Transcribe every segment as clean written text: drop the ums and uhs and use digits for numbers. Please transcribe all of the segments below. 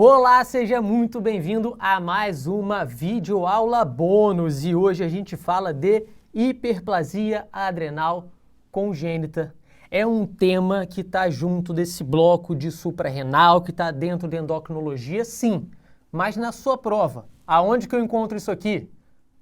Olá, seja muito bem-vindo a mais uma videoaula bônus e hoje a gente fala de hiperplasia adrenal congênita. É um tema que está junto desse bloco de suprarrenal, que está dentro da endocrinologia, sim, mas na sua prova, aonde que eu encontro isso aqui?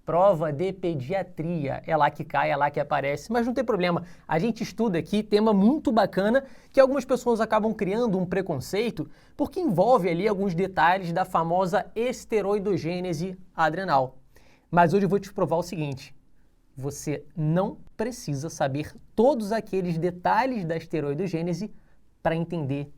Prova de pediatria, é lá que cai, é lá que aparece, mas não tem problema, a gente estuda aqui tema muito bacana que algumas pessoas acabam criando um preconceito porque envolve ali alguns detalhes da famosa esteroidogênese adrenal. Mas hoje eu vou te provar o seguinte, você não precisa saber todos aqueles detalhes da esteroidogênese para entender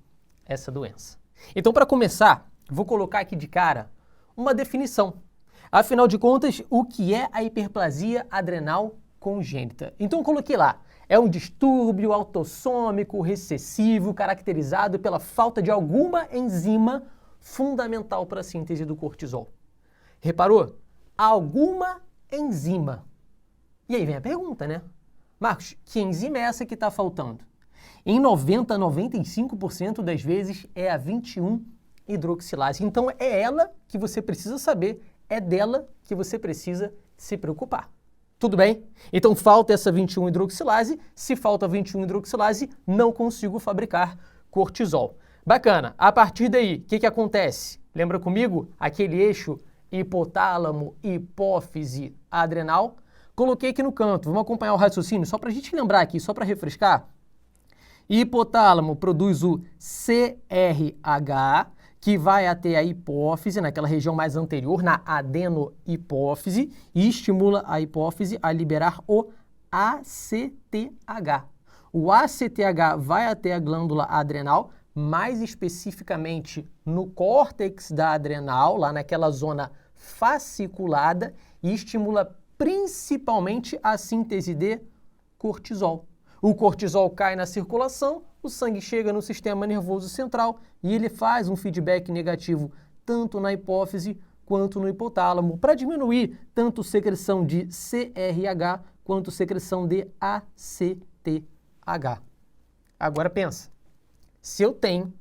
essa doença. Então, para começar, vou colocar aqui de cara uma definição. Afinal de contas, o que é a hiperplasia adrenal congênita? Então eu coloquei lá, é um distúrbio autossômico recessivo caracterizado pela falta de alguma enzima fundamental para a síntese do cortisol. Reparou? Alguma enzima. E aí vem a pergunta, né? Marcos, que enzima é essa que está faltando? Em 90 a 95% das vezes é a 21-hidroxilase. Então é ela que você precisa saber. É dela que você precisa se preocupar. Tudo bem? Então falta essa 21-hidroxilase. Se falta 21-hidroxilase, não consigo fabricar cortisol. Bacana. A partir daí, o que acontece? Lembra comigo? Aquele eixo hipotálamo, hipófise, adrenal. Coloquei aqui no canto. Vamos acompanhar o raciocínio só para a gente lembrar aqui, só para refrescar. Hipotálamo produz o CRH, que vai até a hipófise, naquela região mais anterior, na adenohipófise, e estimula a hipófise a liberar o ACTH. O ACTH vai até a glândula adrenal, mais especificamente no córtex da adrenal, lá naquela zona fasciculada, e estimula principalmente a síntese de cortisol. O cortisol cai na circulação, o sangue chega no sistema nervoso central e ele faz um feedback negativo tanto na hipófise quanto no hipotálamo para diminuir tanto secreção de CRH quanto secreção de ACTH. Agora pensa, se eu tenho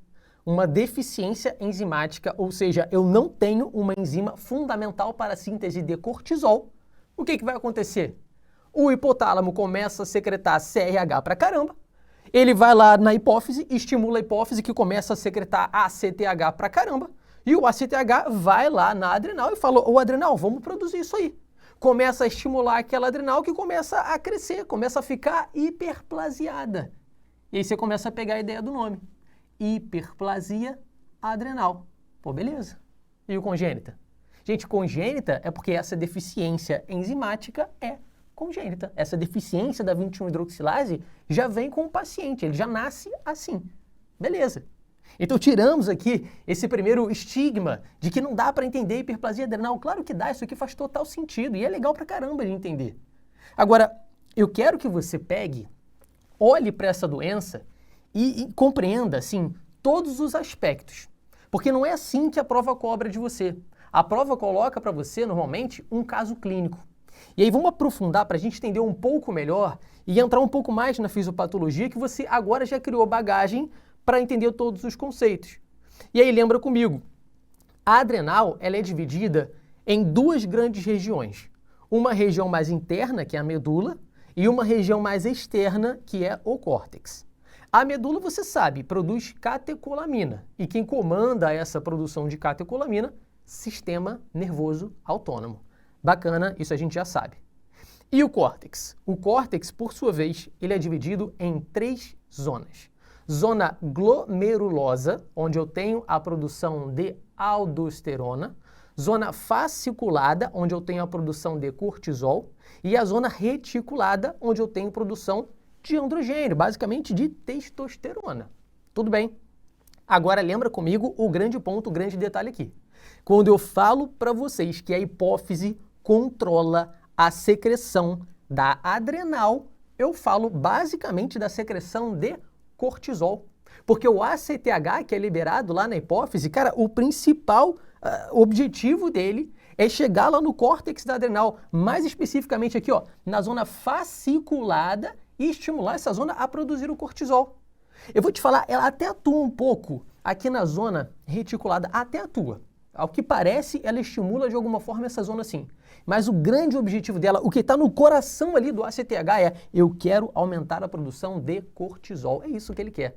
uma deficiência enzimática, ou seja, eu não tenho uma enzima fundamental para a síntese de cortisol, o que vai acontecer? O hipotálamo começa a secretar CRH pra caramba, ele vai lá na hipófise, estimula a hipófise que começa a secretar ACTH pra caramba, e o ACTH vai lá na adrenal e fala, ô adrenal, vamos produzir isso aí. Começa a estimular aquela adrenal que começa a crescer, começa a ficar hiperplasiada. E aí você começa a pegar a ideia do nome, hiperplasia adrenal. Pô, beleza. E o congênita? Gente, congênita é porque essa deficiência enzimática é congênita. Essa deficiência da 21-hidroxilase já vem com o paciente, ele já nasce assim. Beleza. Então tiramos aqui esse primeiro estigma de que não dá para entender hiperplasia adrenal. Claro que dá, isso aqui faz total sentido e é legal pra caramba de entender. Agora, eu quero que você pegue, olhe para essa doença e compreenda, assim, todos os aspectos. Porque não é assim que a prova cobra de você. A prova coloca para você, normalmente, um caso clínico. E aí vamos aprofundar para a gente entender um pouco melhor e entrar um pouco mais na fisiopatologia que você agora já criou bagagem para entender todos os conceitos. E aí lembra comigo, a adrenal ela é dividida em duas grandes regiões. Uma região mais interna, que é a medula, e uma região mais externa, que é o córtex. A medula, você sabe, produz catecolamina. E quem comanda essa produção de catecolamina? Sistema nervoso autônomo. Bacana, isso a gente já sabe. E o córtex? O córtex, por sua vez, ele é dividido em três zonas. Zona glomerulosa, onde eu tenho a produção de aldosterona. Zona fasciculada, onde eu tenho a produção de cortisol. E a zona reticulada, onde eu tenho produção de androgênio, basicamente de testosterona. Tudo bem? Agora lembra comigo o grande ponto, o grande detalhe aqui. Quando eu falo para vocês que a hipófise controla a secreção da adrenal, eu falo basicamente da secreção de cortisol. Porque o ACTH, que é liberado lá na hipófise, cara, o principal objetivo dele é chegar lá no córtex da adrenal, mais especificamente aqui, ó, na zona fasciculada e estimular essa zona a produzir o cortisol. Eu vou te falar, ela até atua um pouco aqui na zona reticulada até atua. Ao que parece, ela estimula de alguma forma essa zona sim. Mas o grande objetivo dela, o que está no coração ali do ACTH é: eu quero aumentar a produção de cortisol. É isso que ele quer.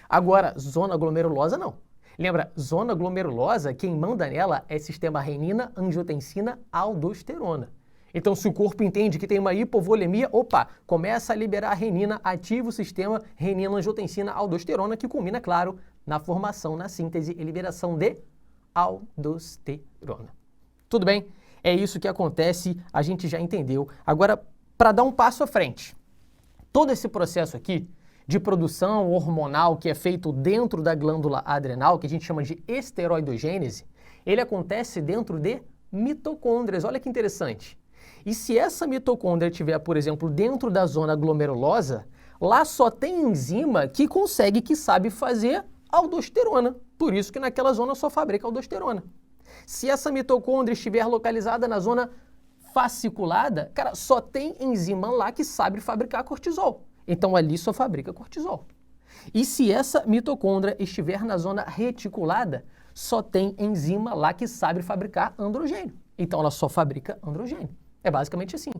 Agora, zona glomerulosa não. Lembra, zona glomerulosa, quem manda nela é sistema renina, angiotensina, aldosterona. Então, se o corpo entende que tem uma hipovolemia, opa, começa a liberar a renina, ativa o sistema renina, angiotensina, aldosterona, que culmina, claro, na formação, na síntese e liberação de aldosterona. Tudo bem? É isso que acontece, a gente já entendeu. Agora, para dar um passo à frente, todo esse processo aqui de produção hormonal que é feito dentro da glândula adrenal, que a gente chama de esteroidogênese, ele acontece dentro de mitocôndrias. Olha que interessante. E se essa mitocôndria estiver, por exemplo, dentro da zona glomerulosa, lá só tem enzima que sabe fazer aldosterona. Por isso que naquela zona só fabrica aldosterona. Se essa mitocôndria estiver localizada na zona fasciculada, cara, só tem enzima lá que sabe fabricar cortisol. Então ali só fabrica cortisol. E se essa mitocôndria estiver na zona reticulada, só tem enzima lá que sabe fabricar androgênio. Então ela só fabrica androgênio. É basicamente assim.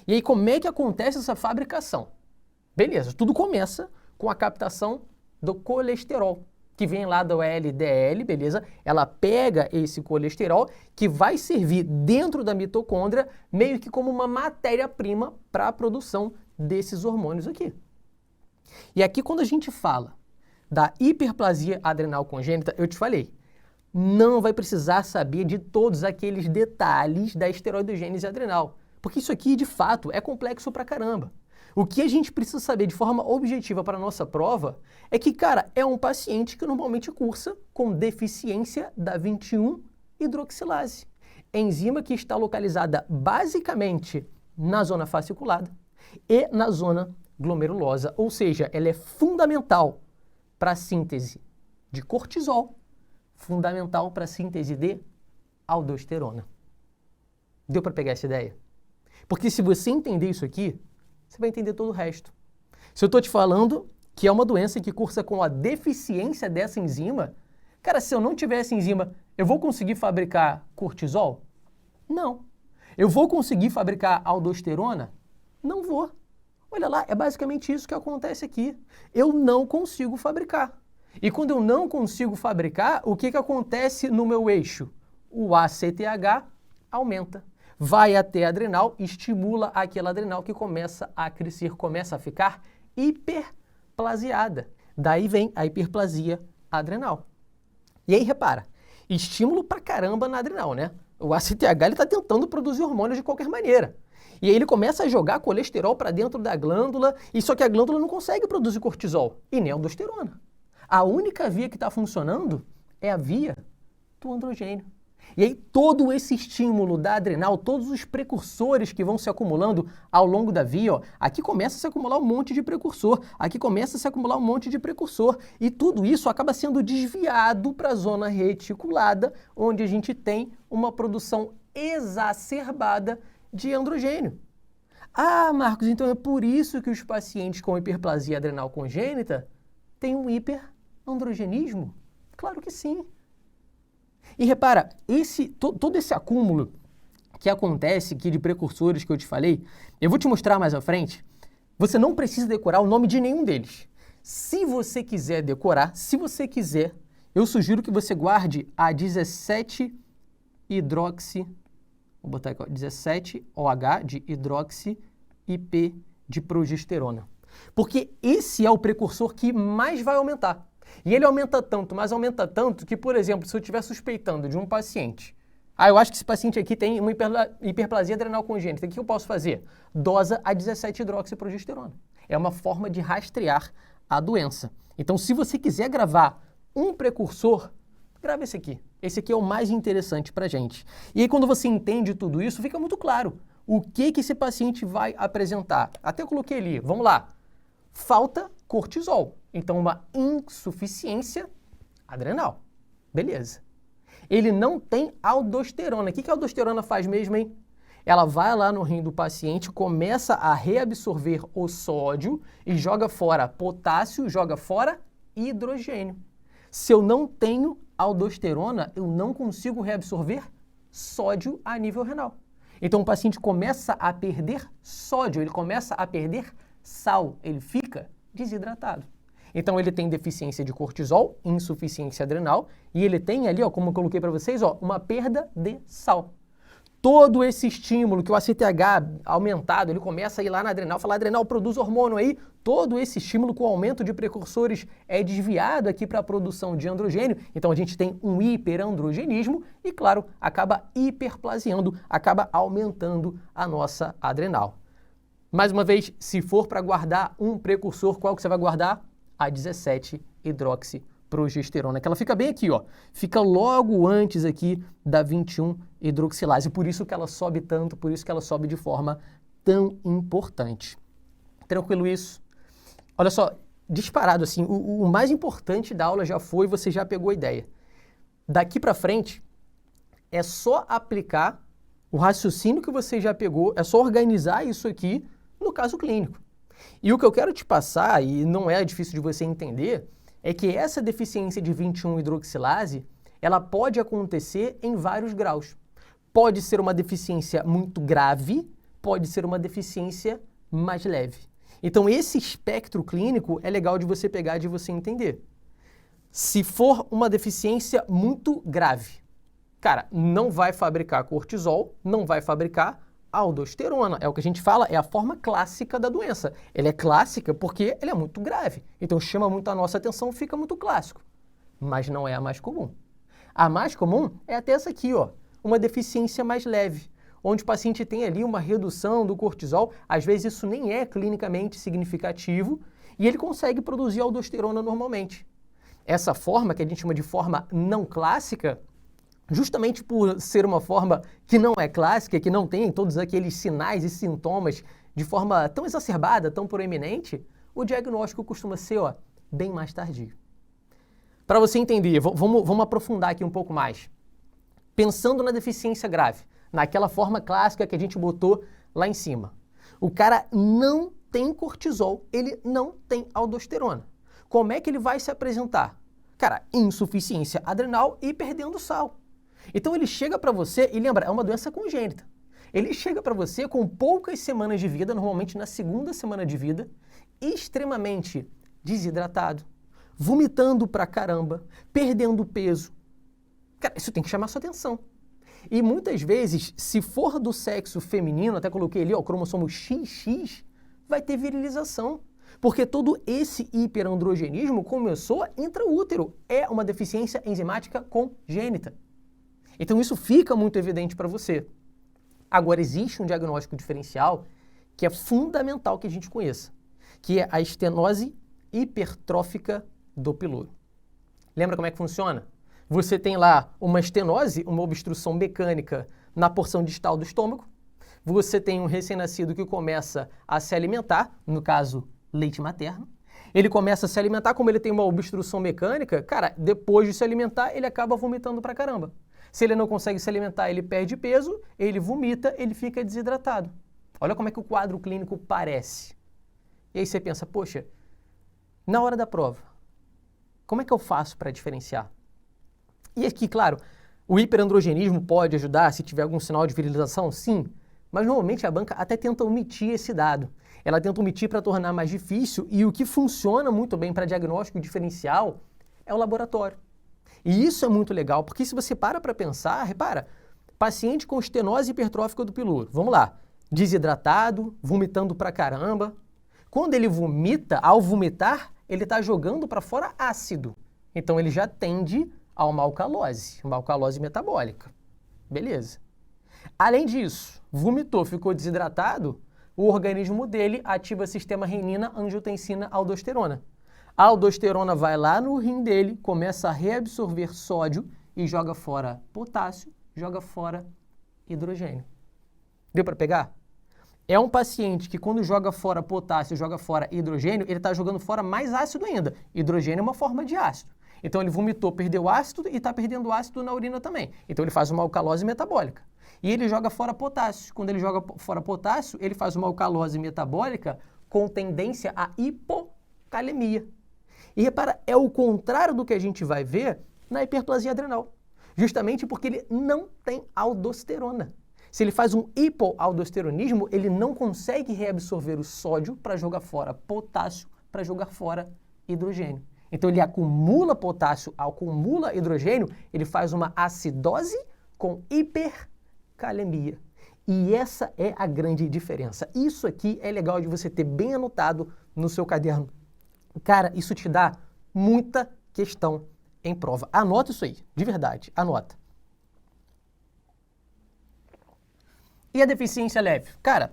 E aí como é que acontece essa fabricação? Beleza, tudo começa com a captação do colesterol, que vem lá do LDL, beleza? Ela pega esse colesterol que vai servir dentro da mitocôndria meio que como uma matéria-prima para a produção desses hormônios aqui. E aqui quando a gente fala da hiperplasia adrenal congênita, eu te falei, não vai precisar saber de todos aqueles detalhes da esteroidogênese adrenal, porque isso aqui de fato é complexo pra caramba. O que a gente precisa saber de forma objetiva para a nossa prova é que, cara, é um paciente que normalmente cursa com deficiência da 21-hidroxilase, enzima que está localizada basicamente na zona fasciculada e na zona glomerulosa, ou seja, ela é fundamental para a síntese de cortisol, fundamental para a síntese de aldosterona. Deu para pegar essa ideia? Porque se você entender isso aqui, você vai entender todo o resto. Se eu estou te falando que é uma doença que cursa com a deficiência dessa enzima, cara, se eu não tiver essa enzima, eu vou conseguir fabricar cortisol? Não. Eu vou conseguir fabricar aldosterona? Não vou. Olha lá, é basicamente isso que acontece aqui. Eu não consigo fabricar. E quando eu não consigo fabricar, o que acontece no meu eixo? O ACTH aumenta. Vai até a adrenal, estimula aquela adrenal que começa a crescer, começa a ficar hiperplasiada. Daí vem a hiperplasia adrenal. E aí, repara, estímulo pra caramba na adrenal, né? O ACTH está tentando produzir hormônios de qualquer maneira. E aí ele começa a jogar colesterol para dentro da glândula, e só que a glândula não consegue produzir cortisol e nem aldosterona. A única via que está funcionando é a via do androgênio. E aí todo esse estímulo da adrenal, todos os precursores que vão se acumulando ao longo da via, ó, aqui começa a se acumular um monte de precursor, aqui começa a se acumular um monte de precursor, e tudo isso acaba sendo desviado para a zona reticulada, onde a gente tem uma produção exacerbada de androgênio. Ah, Marcos, então é por isso que os pacientes com hiperplasia adrenal congênita têm um hiperandrogenismo? Claro que sim. E repara, todo esse acúmulo que acontece aqui de precursores que eu te falei, eu vou te mostrar mais à frente, você não precisa decorar o nome de nenhum deles. Se você quiser decorar, se você quiser, eu sugiro que você guarde a 17-hidroxi, vou botar aqui, 17-OH de hidroxi IP de progesterona. Porque esse é o precursor que mais vai aumentar. E ele aumenta tanto, mas aumenta tanto que, por exemplo, se eu estiver suspeitando de um paciente, eu acho que esse paciente aqui tem uma hiperplasia adrenal congênita, o que eu posso fazer? Dosa a 17-hidroxiprogesterona. É uma forma de rastrear a doença. Então, se você quiser gravar um precursor, grava esse aqui. Esse aqui é o mais interessante para a gente. E aí, quando você entende tudo isso, fica muito claro o que esse paciente vai apresentar. Até coloquei ali, vamos lá. Falta cortisol. Então, uma insuficiência adrenal. Beleza. Ele não tem aldosterona. O que a aldosterona faz mesmo, hein? Ela vai lá no rim do paciente, começa a reabsorver o sódio e joga fora potássio, joga fora hidrogênio. Se eu não tenho aldosterona, eu não consigo reabsorver sódio a nível renal. Então o paciente começa a perder sódio, ele começa a perder sal, ele fica desidratado. Então ele tem deficiência de cortisol, insuficiência adrenal, e ele tem ali, ó, como eu coloquei para vocês, ó, uma perda de sal. Todo esse estímulo que o ACTH aumentado, ele começa a ir lá na adrenal, falar, adrenal produz hormônio aí, todo esse estímulo com o aumento de precursores é desviado aqui para a produção de androgênio, então a gente tem um hiperandrogenismo e, claro, acaba hiperplasiando, acaba aumentando a nossa adrenal. Mais uma vez, se for para guardar um precursor, qual que você vai guardar? A 17-hidroxiprogesterona, que ela fica bem aqui, ó, fica logo antes aqui da 21-hidroxilase, por isso que ela sobe tanto, por isso que ela sobe de forma tão importante. Tranquilo isso? Olha só, disparado assim, o mais importante da aula já foi, você já pegou a ideia. Daqui para frente, é só aplicar o raciocínio que você já pegou, é só organizar isso aqui no caso clínico. E o que eu quero te passar, e não é difícil de você entender, é que essa deficiência de 21-hidroxilase, ela pode acontecer em vários graus. Pode ser uma deficiência muito grave, pode ser uma deficiência mais leve. Então esse espectro clínico é legal de você pegar e de você entender. Se for uma deficiência muito grave, cara, não vai fabricar cortisol, não vai fabricar aldosterona. É o que a gente fala, é a forma clássica da doença. Ela é clássica porque ela é muito grave. Então chama muito a nossa atenção, fica muito clássico. Mas não é a mais comum. A mais comum é até essa aqui, ó, uma deficiência mais leve, onde o paciente tem ali uma redução do cortisol, às vezes isso nem é clinicamente significativo, e ele consegue produzir aldosterona normalmente. Essa forma, que a gente chama de forma não clássica, justamente por ser uma forma que não é clássica, que não tem todos aqueles sinais e sintomas de forma tão exacerbada, tão proeminente, o diagnóstico costuma ser, ó, bem mais tardio. Para você entender, vamos aprofundar aqui um pouco mais. Pensando na deficiência grave, naquela forma clássica que a gente botou lá em cima. O cara não tem cortisol, ele não tem aldosterona. Como é que ele vai se apresentar? Cara, insuficiência adrenal e perdendo sal. Então ele chega para você, e lembra, é uma doença congênita. Ele chega para você com poucas semanas de vida, normalmente na segunda semana de vida, extremamente desidratado, vomitando pra caramba, perdendo peso. Cara, isso tem que chamar sua atenção. E muitas vezes, se for do sexo feminino, até coloquei ali, ó, o cromossomo XX, vai ter virilização. Porque todo esse hiperandrogenismo começou intraútero. É uma deficiência enzimática congênita. Então isso fica muito evidente para você. Agora, existe um diagnóstico diferencial que é fundamental que a gente conheça, que é a estenose hipertrófica do piloro. Lembra como é que funciona? Você tem lá uma estenose, uma obstrução mecânica na porção distal do estômago. Você tem um recém-nascido que começa a se alimentar, no caso, leite materno. Ele começa a se alimentar, como ele tem uma obstrução mecânica, cara, depois de se alimentar, ele acaba vomitando pra caramba. Se ele não consegue se alimentar, ele perde peso, ele vomita, ele fica desidratado. Olha como é que o quadro clínico parece. E aí você pensa, poxa, na hora da prova, como é que eu faço para diferenciar? E aqui, claro, o hiperandrogenismo pode ajudar se tiver algum sinal de virilização, sim, mas normalmente a banca até tenta omitir esse dado. Ela tenta omitir para tornar mais difícil, e o que funciona muito bem para diagnóstico diferencial é o laboratório. E isso é muito legal, porque se você para pensar, repara, paciente com estenose hipertrófica do piloro, vamos lá, desidratado, vomitando pra caramba. Quando ele vomita, ao vomitar, ele está jogando para fora ácido. Então ele já tende a uma alcalose metabólica. Beleza. Além disso, vomitou, ficou desidratado, o organismo dele ativa sistema renina, angiotensina, aldosterona. A aldosterona vai lá no rim dele, começa a reabsorver sódio e joga fora potássio, joga fora hidrogênio. Deu para pegar? É um paciente que quando joga fora potássio, joga fora hidrogênio, ele está jogando fora mais ácido ainda. Hidrogênio é uma forma de ácido. Então ele vomitou, perdeu ácido e está perdendo ácido na urina também. Então ele faz uma alcalose metabólica. E ele joga fora potássio. Quando ele joga fora potássio, ele faz uma alcalose metabólica com tendência à hipocalemia. E repara, é o contrário do que a gente vai ver na hiperplasia adrenal. Justamente porque ele não tem aldosterona. Se ele faz um hipoaldosteronismo, ele não consegue reabsorver o sódio para jogar fora potássio, para jogar fora hidrogênio. Então ele acumula potássio, acumula hidrogênio, ele faz uma acidose com hipercalemia. E essa é a grande diferença. Isso aqui é legal de você ter bem anotado no seu caderno. Cara, isso te dá muita questão em prova. Anota isso aí, de verdade, anota. E a deficiência leve? Cara,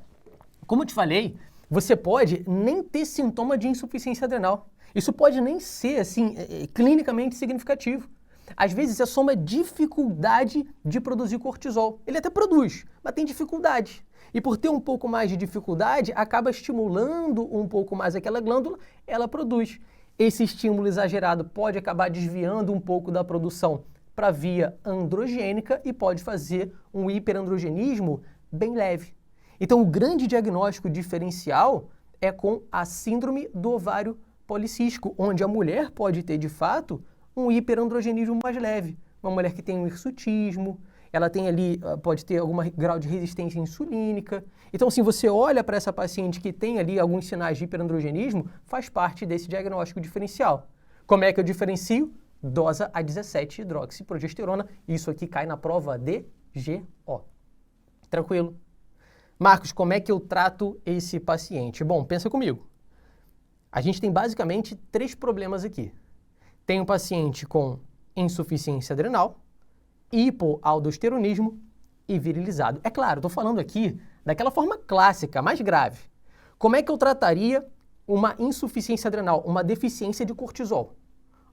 como eu te falei, você pode nem ter sintoma de insuficiência adrenal. Isso pode nem ser, assim, clinicamente significativo. Às vezes é só uma dificuldade de produzir cortisol. Ele até produz, mas tem dificuldade. E por ter um pouco mais de dificuldade, acaba estimulando um pouco mais aquela glândula, ela produz. Esse estímulo exagerado pode acabar desviando um pouco da produção para a via androgênica e pode fazer um hiperandrogenismo bem leve. Então, o grande diagnóstico diferencial é com a síndrome do ovário policístico, onde a mulher pode ter, de fato, um hiperandrogenismo mais leve. Uma mulher que tem um hirsutismo, ela tem ali, pode ter algum grau de resistência insulínica. Então, se você olha para essa paciente que tem ali alguns sinais de hiperandrogenismo, faz parte desse diagnóstico diferencial. Como é que eu diferencio? Dosa a 17-hidroxiprogesterona. Isso aqui cai na prova DGO. Tranquilo? Marcos, como é que eu trato esse paciente? Bom, pensa comigo. A gente tem basicamente 3 problemas aqui. Tem um paciente com insuficiência adrenal, hipoaldosteronismo e virilizado. É claro, estou falando aqui daquela forma clássica, mais grave. Como é que eu trataria uma insuficiência adrenal, uma deficiência de cortisol?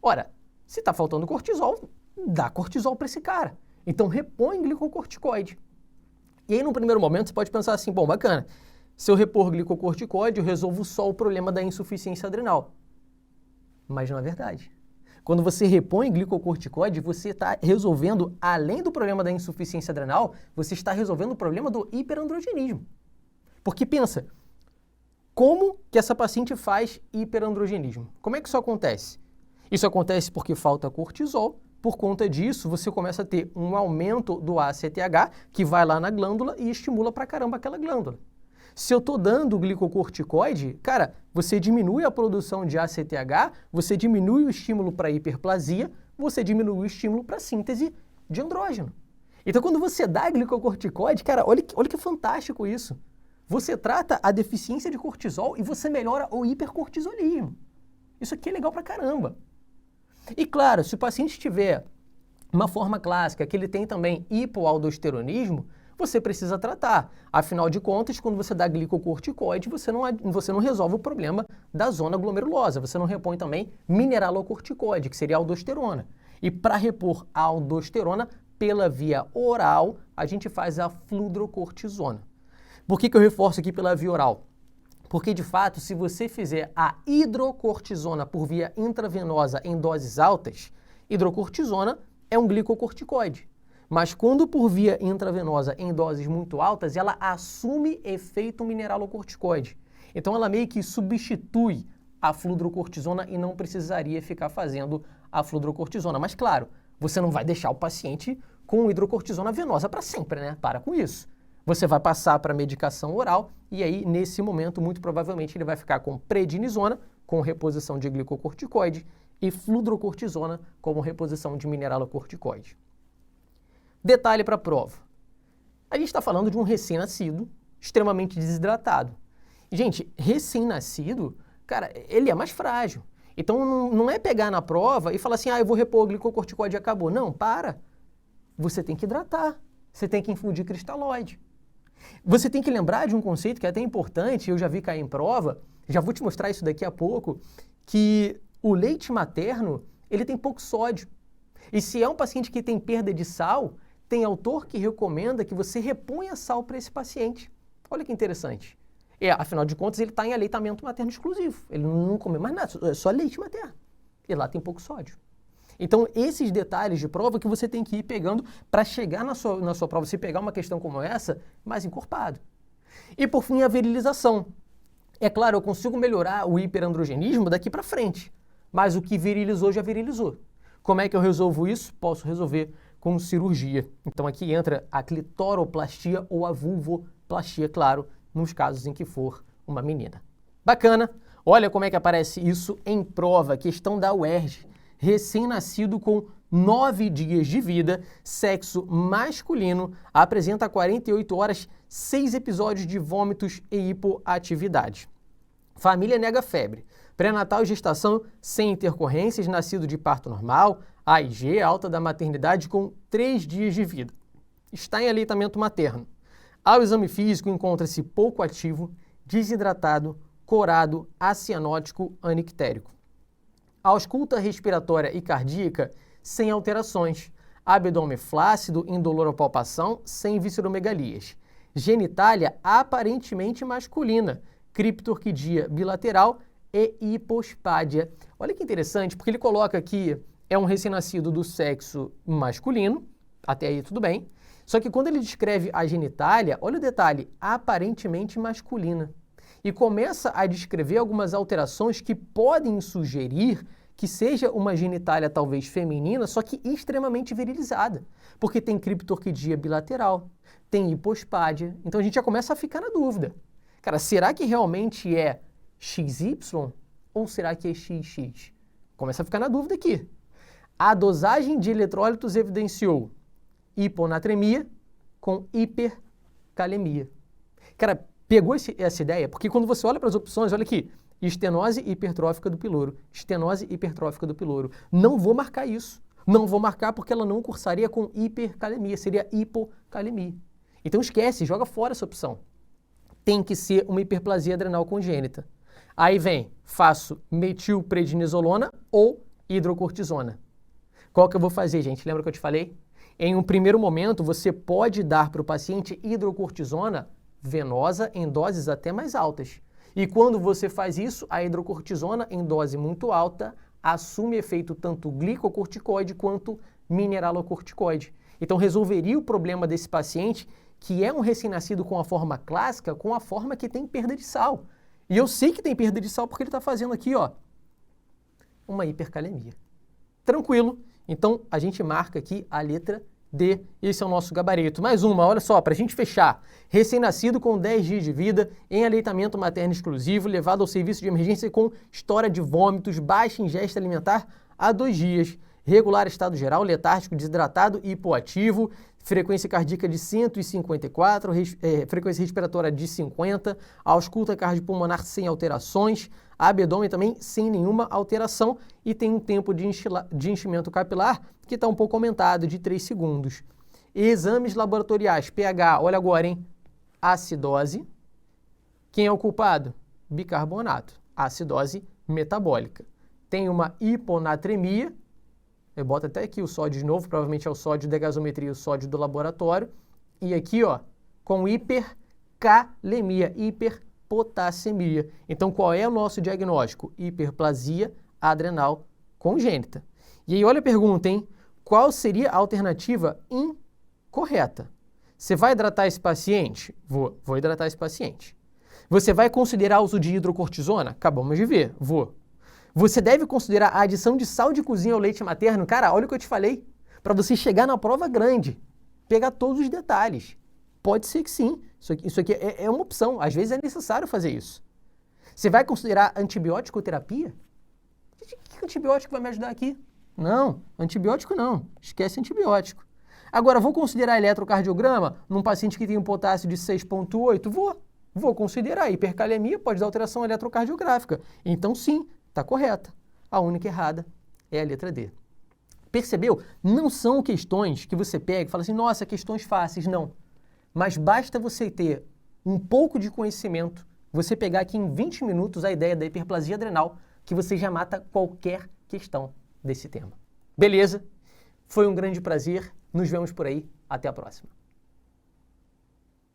Ora, se está faltando cortisol, dá cortisol para esse cara. Então, repõe glicocorticoide. E aí, num primeiro momento, você pode pensar assim, bom, bacana, se eu repor glicocorticoide, eu resolvo só o problema da insuficiência adrenal. Mas não é verdade. Quando você repõe glicocorticoide, você está resolvendo, além do problema da insuficiência adrenal, você está resolvendo o problema do hiperandrogenismo. Porque pensa, como que essa paciente faz hiperandrogenismo? Como é que isso acontece? Isso acontece porque falta cortisol. Por conta disso, você começa a ter um aumento do ACTH, que vai lá na glândula e estimula pra caramba aquela glândula. Se eu estou dando glicocorticoide, cara, você diminui a produção de ACTH, você diminui o estímulo para hiperplasia, você diminui o estímulo para síntese de andrógeno. Então, quando você dá glicocorticoide, cara, olha que fantástico isso. Você trata a deficiência de cortisol e você melhora o hipercortisolismo. Isso aqui é legal pra caramba. E claro, se o paciente tiver uma forma clássica, que ele tem também hipoaldosteronismo, você precisa tratar. Afinal de contas, quando você dá glicocorticoide, você não resolve o problema da zona glomerulosa. Você não repõe também mineralocorticoide, que seria a aldosterona. E para repor a aldosterona, pela via oral, a gente faz a fludrocortisona. Por que eu reforço aqui pela via oral? Porque, de fato, se você fizer a hidrocortisona por via intravenosa em doses altas, hidrocortisona é um glicocorticoide. Mas quando por via intravenosa em doses muito altas, ela assume efeito mineralocorticoide. Então ela meio que substitui a fludrocortisona e não precisaria ficar fazendo a fludrocortisona. Mas claro, você não vai deixar o paciente com hidrocortisona venosa para sempre, né? Para com isso. Você vai passar para medicação oral e aí, nesse momento, muito provavelmente ele vai ficar com prednisona, com reposição de glicocorticoide, e fludrocortisona, como reposição de mineralocorticoide. Detalhe para a prova. A gente está falando de um recém-nascido, extremamente desidratado. E, gente, recém-nascido, cara, ele é mais frágil. Então, não é pegar na prova e falar assim, eu vou repor o glicocorticoide e acabou. Não, para. Você tem que hidratar. Você tem que infundir cristalóide. Você tem que lembrar de um conceito que é até importante, eu já vi cair em prova, já vou te mostrar isso daqui a pouco, que o leite materno, ele tem pouco sódio. E se é um paciente que tem perda de sal, tem autor que recomenda que você reponha sal para esse paciente. Olha que interessante. Afinal de contas, ele está em aleitamento materno exclusivo. Ele não come mais nada, é só leite materno. E lá tem pouco sódio. Então, esses detalhes de prova que você tem que ir pegando para chegar na sua prova, se pegar uma questão como essa, mais encorpado. E, por fim, a virilização. É claro, eu consigo melhorar o hiperandrogenismo daqui para frente, mas o que virilizou já virilizou. Como é que eu resolvo isso? Posso resolver com cirurgia. Então aqui entra a clitoroplastia ou a vulvoplastia, claro, nos casos em que for uma menina. Bacana! Olha como é que aparece isso em prova, questão da UERJ. Recém-nascido com 9 dias de vida, sexo masculino, apresenta 48 horas, 6 episódios de vômitos e hipoatividade. Família nega febre. Pré-natal e gestação sem intercorrências, nascido de parto normal, AIG, alta da maternidade com 3 dias de vida. Está em aleitamento materno. Ao exame físico encontra-se pouco ativo, desidratado, corado, acianótico, anictérico. Ausculta respiratória e cardíaca sem alterações. Abdômen flácido, indolor à palpação, sem visceromegalias. Genitália aparentemente masculina. Criptorquidia bilateral e hipospádia. Olha que interessante, porque ele coloca aqui, é um recém-nascido do sexo masculino, até aí tudo bem, só que quando ele descreve a genitália, olha o detalhe, aparentemente masculina. E começa a descrever algumas alterações que podem sugerir que seja uma genitália talvez feminina, só que extremamente virilizada, porque tem criptorquidia bilateral, tem hipospádia, então a gente já começa a ficar na dúvida. Cara, será que realmente é XY ou será que é XX? Começa a ficar na dúvida aqui. A dosagem de eletrólitos evidenciou hiponatremia com hipercalemia. Cara, pegou essa ideia? Porque quando você olha para as opções, olha aqui, estenose hipertrófica do piloro, estenose hipertrófica do piloro. Não vou marcar isso. Não vou marcar porque ela não cursaria com hipercalemia, seria hipocalemia. Então esquece, joga fora essa opção. Tem que ser uma hiperplasia adrenal congênita. Aí vem, faço metilprednisolona ou hidrocortisona. Qual que eu vou fazer, gente? Lembra que eu te falei? Em um primeiro momento, você pode dar para o paciente hidrocortisona venosa em doses até mais altas. E quando você faz isso, a hidrocortisona em dose muito alta assume efeito tanto glicocorticoide quanto mineralocorticoide. Então resolveria o problema desse paciente, que é um recém-nascido com a forma clássica, com a forma que tem perda de sal. E eu sei que tem perda de sal porque ele está fazendo aqui, ó, uma hipercalemia. Tranquilo? Então a gente marca aqui a letra D. Esse é o nosso gabarito. Mais uma, olha só, para a gente fechar. Recém-nascido com 10 dias de vida, em aleitamento materno exclusivo, levado ao serviço de emergência com história de vômitos, baixa ingesta alimentar há 2 dias. Regular estado geral, letárgico, desidratado e hipoativo. Frequência cardíaca de 154, frequência respiratória de 50, ausculta cardiopulmonar sem alterações, abdômen também sem nenhuma alteração e tem um tempo de enchimento capilar que está um pouco aumentado, de 3 segundos. Exames laboratoriais, pH, olha agora, hein? Acidose. Quem é o culpado? Bicarbonato, acidose metabólica. Tem uma hiponatremia. Eu boto até aqui o sódio de novo, provavelmente é o sódio da gasometria, o sódio do laboratório. E aqui, ó, com hipercalemia, hiperpotassemia. Então, qual é o nosso diagnóstico? Hiperplasia adrenal congênita. E aí, olha a pergunta, hein? Qual seria a alternativa incorreta? Você vai hidratar esse paciente? Vou hidratar esse paciente. Você vai considerar o uso de hidrocortisona? Acabamos de ver, vou. Você deve considerar a adição de sal de cozinha ao leite materno. Cara, olha o que eu te falei. Para você chegar na prova grande, pegar todos os detalhes. Pode ser que sim. Isso aqui é uma opção. Às vezes é necessário fazer isso. Você vai considerar antibiótico terapia? Que antibiótico vai me ajudar aqui? Não, antibiótico não. Esquece antibiótico. Agora, vou considerar eletrocardiograma num paciente que tem um potássio de 6,8? Vou considerar. Hipercalemia pode dar alteração eletrocardiográfica. Então, sim. Está correta. A única errada é a letra D. Percebeu? Não são questões que você pega e fala assim, nossa, questões fáceis. Não. Mas basta você ter um pouco de conhecimento, você pegar aqui em 20 minutos a ideia da hiperplasia adrenal, que você já mata qualquer questão desse tema. Beleza? Foi um grande prazer. Nos vemos por aí. Até a próxima.